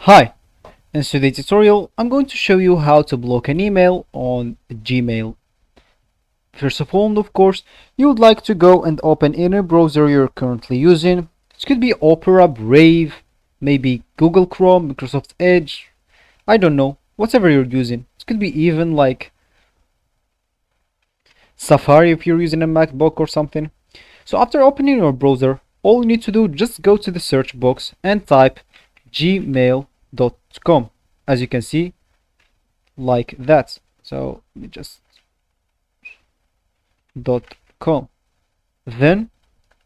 Hi, in today's tutorial I'm going to show you how to block an email on Gmail. First of all, of course, you would like to go and open any browser you're currently using. It could be Opera, Brave, maybe Google Chrome, Microsoft Edge, I don't know, whatever you're using. It could be even like Safari if you're using a MacBook or something. So after opening your browser, all you need to do just go to the search box and type gmail.com, as you can see, like that. So let me just .com. Then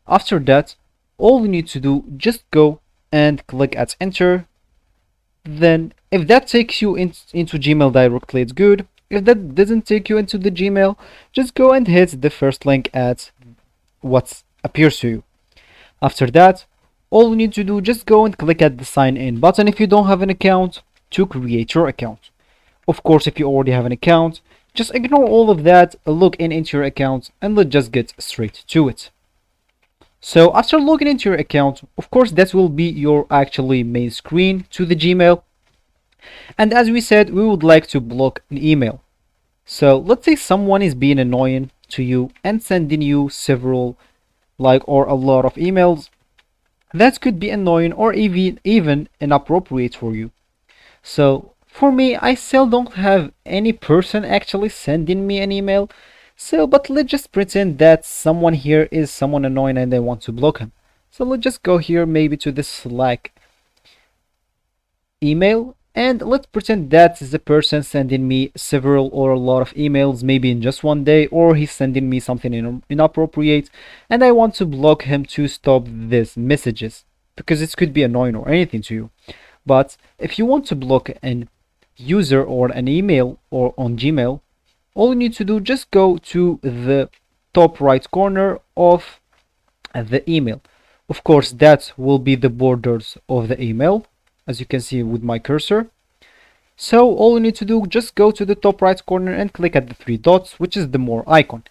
after that, all you need to do just go and click at enter. Then if that takes you into Gmail directly, it's good. If that doesn't take you into the Gmail, just go and hit the first link at what appears to you. After that, all you need to do just go and click at the sign in button if you don't have an account to create your account. Of course, if you already have an account, just ignore all of that, log in into your account, and let's just get straight to it. So after logging into your account, of course that will be your actually main screen to the Gmail. And as we said, we would like to block an email. So let's say someone is being annoying to you and sending you several or a lot of emails that could be annoying or even inappropriate for you. So for me, I still don't have any person actually sending me an email. So but let's just pretend that someone here is someone annoying and I want to block him. So let's just go here maybe to the Slack email, and let's pretend that is the person sending me several or a lot of emails maybe in just one day, or he's sending me something inappropriate and I want to block him to stop these messages because it could be annoying or anything to you. But if you want to block an user or an email or on Gmail, all you need to do just go to the top right corner of the email. Of course that will be the borders of the email, as you can see with my cursor. So all you need to do, just go to the top right corner and click at the three dots, which is the more icon.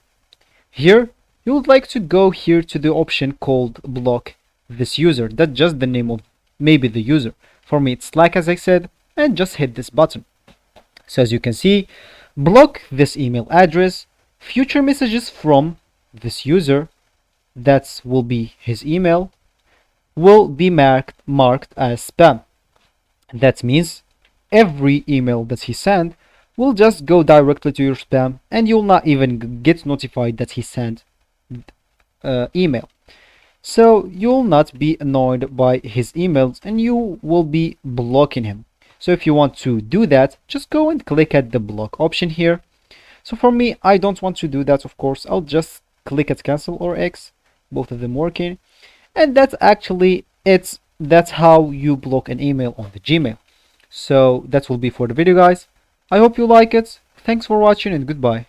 Here you would like to go here to the option called block this user. That's just the name of maybe the user. For me it's Slack, as I said, and just hit this button. So as you can see, block this email address, future messages from this user, that will be his email, will be marked as spam. That means every email that he sent will just go directly to your spam and you'll not even get notified that he sent email. So you'll not be annoyed by his emails and you will be blocking him. So if you want to do that, just go and click at the block option here. So for me, I don't want to do that, of course. I'll just click at cancel or X, both of them working. And that's actually it. That's how you block an email on the Gmail. So that will be for the video, guys. I hope you like it. Thanks for watching and goodbye.